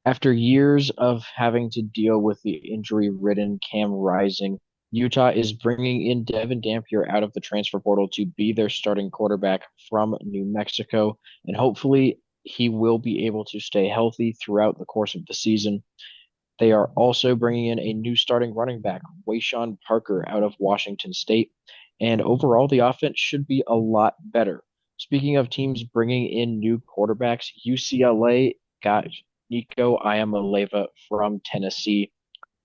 After years of having to deal with the injury-ridden Cam Rising, Utah is bringing in Devin Dampier out of the transfer portal to be their starting quarterback from New Mexico, and hopefully he will be able to stay healthy throughout the course of the season. They are also bringing in a new starting running back, Wayshawn Parker, out of Washington State, and overall the offense should be a lot better. Speaking of teams bringing in new quarterbacks, UCLA got Nico Iamaleava from Tennessee,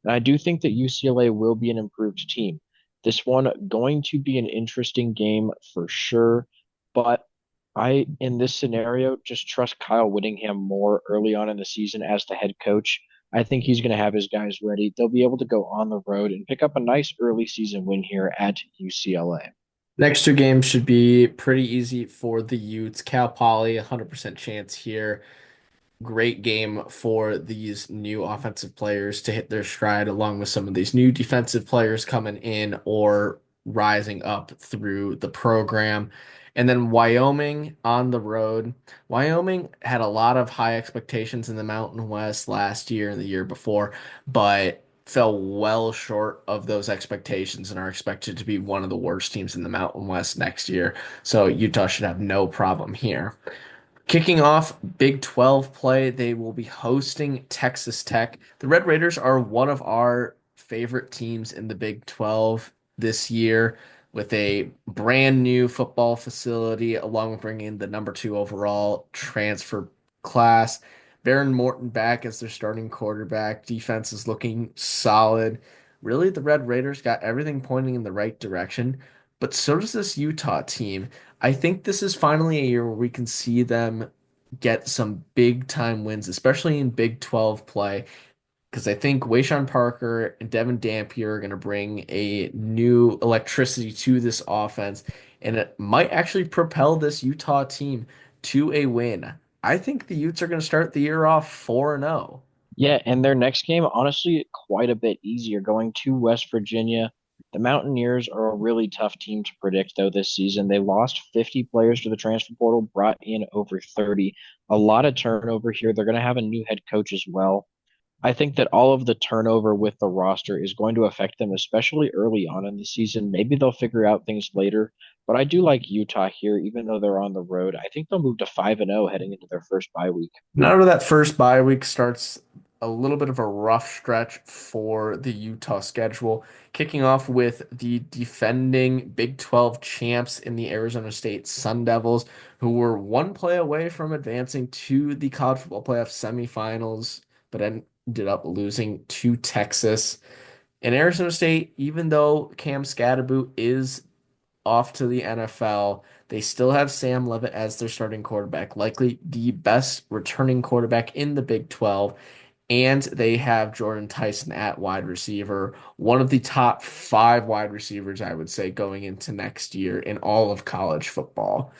and I do think that UCLA will be an improved team. This one going to be an interesting game for sure, but in this scenario, just trust Kyle Whittingham more early on in the season as the head coach. I think he's going to have his guys ready. They'll be able to go on the road and pick up a nice early season win here at UCLA. Next two games should be pretty easy for the Utes. Cal Poly, 100% chance here. Great game for these new offensive players to hit their stride, along with some of these new defensive players coming in or rising up through the program. And then Wyoming on the road. Wyoming had a lot of high expectations in the Mountain West last year and the year before, but fell well short of those expectations and are expected to be one of the worst teams in the Mountain West next year. So Utah should have no problem here. Kicking off Big 12 play, they will be hosting Texas Tech. The Red Raiders are one of our favorite teams in the Big 12 this year with a brand new football facility, along with bringing in the number two overall transfer class. Baron Morton back as their starting quarterback. Defense is looking solid. Really, the Red Raiders got everything pointing in the right direction, but so does this Utah team. I think this is finally a year where we can see them get some big time wins, especially in Big 12 play, because I think Wayshawn Parker and Devin Dampier are going to bring a new electricity to this offense, and it might actually propel this Utah team to a win. I think the Utes are going to start the year off 4-0. Yeah, and their next game, honestly, quite a bit easier. Going to West Virginia. The Mountaineers are a really tough team to predict, though, this season. They lost 50 players to the transfer portal, brought in over 30. A lot of turnover here. They're going to have a new head coach as well. I think that all of the turnover with the roster is going to affect them, especially early on in the season. Maybe they'll figure out things later, but I do like Utah here, even though they're on the road. I think they'll move to 5-0 heading into their first bye week. Now that first bye week starts a little bit of a rough stretch for the Utah schedule, kicking off with the defending Big 12 champs in the Arizona State Sun Devils, who were one play away from advancing to the college football playoff semifinals, but ended up losing to Texas. In Arizona State, even though Cam Scadaboo is off to the NFL. They still have Sam Levitt as their starting quarterback, likely the best returning quarterback in the Big 12. And they have Jordan Tyson at wide receiver, one of the top five wide receivers, I would say, going into next year in all of college football.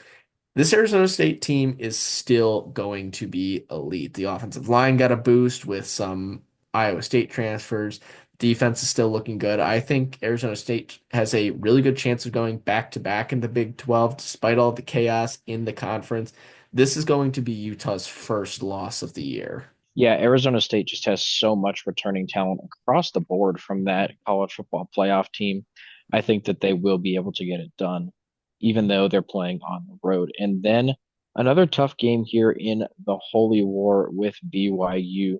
This Arizona State team is still going to be elite. The offensive line got a boost with some Iowa State transfers. Defense is still looking good. I think Arizona State has a really good chance of going back to back in the Big 12, despite all the chaos in the conference. This is going to be Utah's first loss of the year. Yeah, Arizona State just has so much returning talent across the board from that college football playoff team. I think that they will be able to get it done, even though they're playing on the road. And then another tough game here in the Holy War with BYU.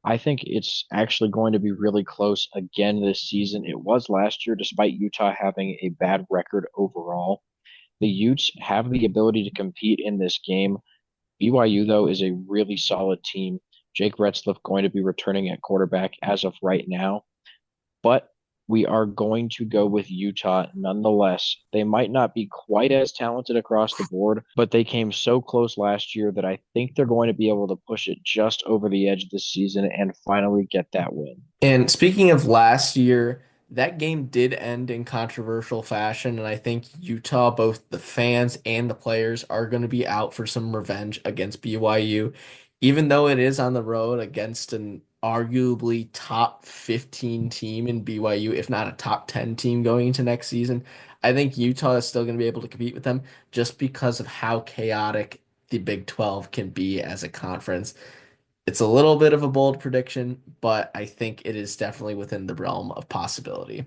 I think it's actually going to be really close again this season. It was last year, despite Utah having a bad record overall. The Utes have the ability to compete in this game. BYU, though, is a really solid team. Jake Retzlaff going to be returning at quarterback as of right now, but we are going to go with Utah nonetheless. They might not be quite as talented across the board, but they came so close last year that I think they're going to be able to push it just over the edge this season and finally get that win. And speaking of last year, that game did end in controversial fashion, and I think Utah, both the fans and the players, are going to be out for some revenge against BYU, even though it is on the road against an arguably top 15 team in BYU, if not a top 10 team going into next season. I think Utah is still going to be able to compete with them just because of how chaotic the Big 12 can be as a conference. It's a little bit of a bold prediction, but I think it is definitely within the realm of possibility.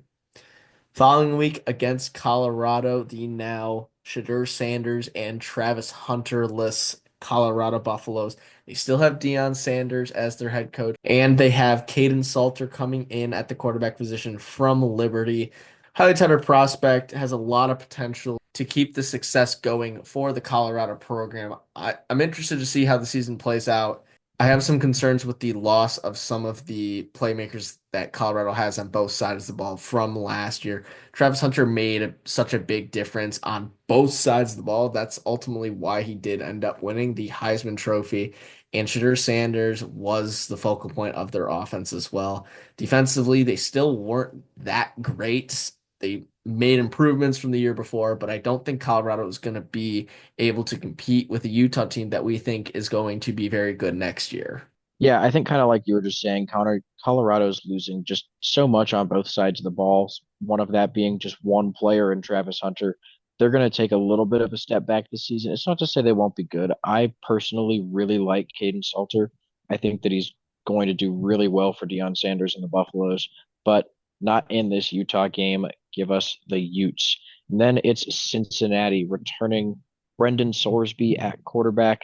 Following week against Colorado, the now Shadur Sanders and Travis Hunter-less Colorado Buffaloes. They still have Deion Sanders as their head coach, and they have Caden Salter coming in at the quarterback position from Liberty. Highly touted prospect, has a lot of potential to keep the success going for the Colorado program. I'm interested to see how the season plays out. I have some concerns with the loss of some of the playmakers that Colorado has on both sides of the ball from last year. Travis Hunter made such a big difference on both sides of the ball. That's ultimately why he did end up winning the Heisman Trophy. And Shadur Sanders was the focal point of their offense as well. Defensively, they still weren't that great. They made improvements from the year before, but I don't think Colorado is going to be able to compete with a Utah team that we think is going to be very good next year. Yeah, I think kind of like you were just saying, Connor, Colorado's losing just so much on both sides of the ball. One of that being just one player in Travis Hunter. They're going to take a little bit of a step back this season. It's not to say they won't be good. I personally really like Caden Salter. I think that he's going to do really well for Deion Sanders and the Buffaloes, but not in this Utah game. Give us the Utes. And then it's Cincinnati returning Brendan Sorsby at quarterback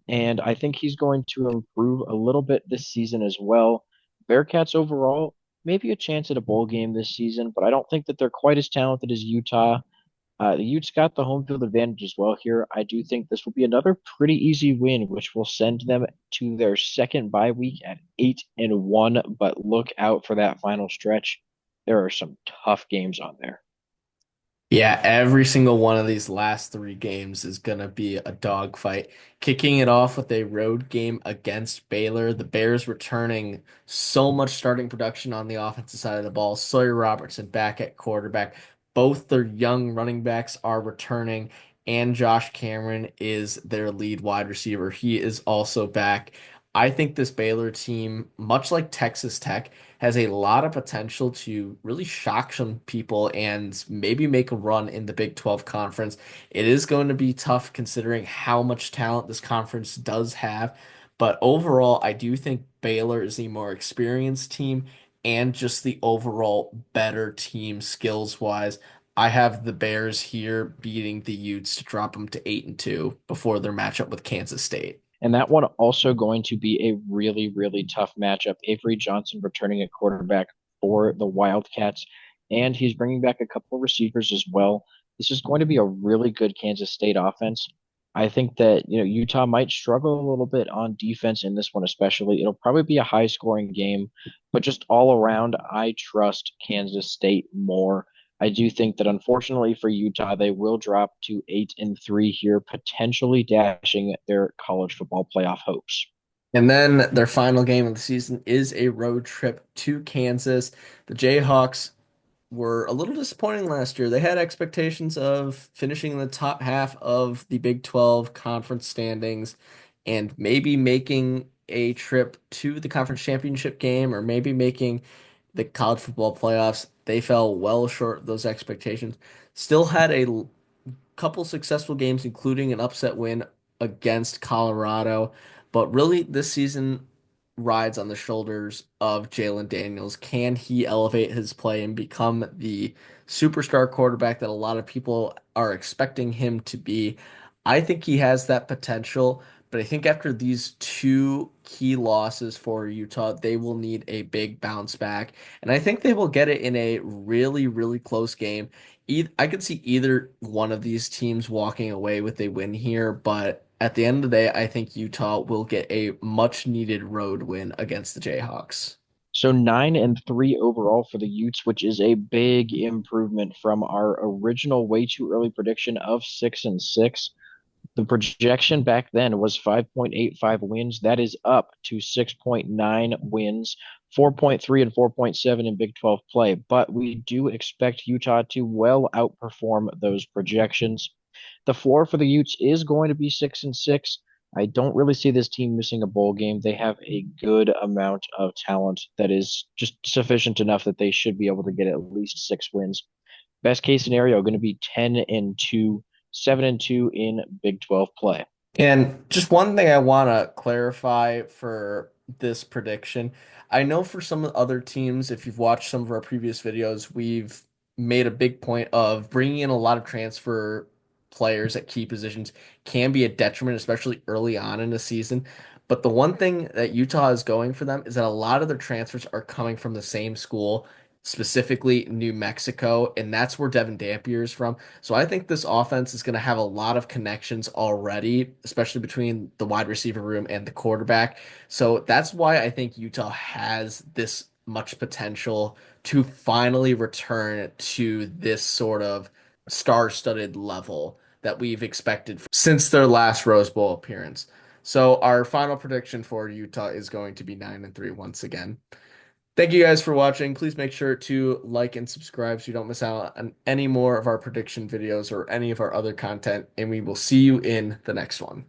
and I think he's going to improve a little bit this season as well. Bearcats overall, maybe a chance at a bowl game this season, but I don't think that they're quite as talented as Utah. The Utes got the home field advantage as well here. I do think this will be another pretty easy win, which will send them to their second bye week at 8-1. But look out for that final stretch. There are some tough games on there. Yeah, every single one of these last three games is going to be a dogfight. Kicking it off with a road game against Baylor, the Bears returning so much starting production on the offensive side of the ball. Sawyer Robertson back at quarterback. Both their young running backs are returning, and Josh Cameron is their lead wide receiver. He is also back. I think this Baylor team, much like Texas Tech, has a lot of potential to really shock some people and maybe make a run in the Big 12 conference. It is going to be tough considering how much talent this conference does have. But overall, I do think Baylor is the more experienced team and just the overall better team skills wise. I have the Bears here beating the Utes to drop them to 8-2 before their matchup with Kansas State. And that one also going to be a really, really tough matchup. Avery Johnson returning a quarterback for the Wildcats, and he's bringing back a couple of receivers as well. This is going to be a really good Kansas State offense. I think that, Utah might struggle a little bit on defense in this one, especially. It'll probably be a high scoring game, but just all around, I trust Kansas State more. I do think that unfortunately for Utah, they will drop to 8-3 here, potentially dashing their college football playoff hopes. And then their final game of the season is a road trip to Kansas. The Jayhawks were a little disappointing last year. They had expectations of finishing in the top half of the Big 12 conference standings and maybe making a trip to the conference championship game or maybe making the college football playoffs. They fell well short of those expectations. Still had a couple successful games, including an upset win against Colorado. But really, this season rides on the shoulders of Jalen Daniels. Can he elevate his play and become the superstar quarterback that a lot of people are expecting him to be? I think he has that potential, but I think after these two key losses for Utah, they will need a big bounce back. And I think they will get it in a really, really close game. I could see either one of these teams walking away with a win here, but at the end of the day, I think Utah will get a much needed road win against the Jayhawks. So 9-3 overall for the Utes, which is a big improvement from our original way too early prediction of 6-6. The projection back then was 5.85 wins. That is up to 6.9 wins, 4.3 and 4.7 in Big 12 play. But we do expect Utah to well outperform those projections. The floor for the Utes is going to be 6-6. I don't really see this team missing a bowl game. They have a good amount of talent that is just sufficient enough that they should be able to get at least 6 wins. Best case scenario going to be 10-2, 7-2 in Big 12 play. And just one thing I want to clarify for this prediction. I know for some other teams, if you've watched some of our previous videos, we've made a big point of bringing in a lot of transfer players at key positions can be a detriment, especially early on in the season. But the one thing that Utah is going for them is that a lot of their transfers are coming from the same school, specifically New Mexico, and that's where Devin Dampier is from. So I think this offense is going to have a lot of connections already, especially between the wide receiver room and the quarterback. So that's why I think Utah has this much potential to finally return to this sort of star-studded level that we've expected since their last Rose Bowl appearance. So our final prediction for Utah is going to be 9-3 once again. Thank you guys for watching. Please make sure to like and subscribe so you don't miss out on any more of our prediction videos or any of our other content, and we will see you in the next one.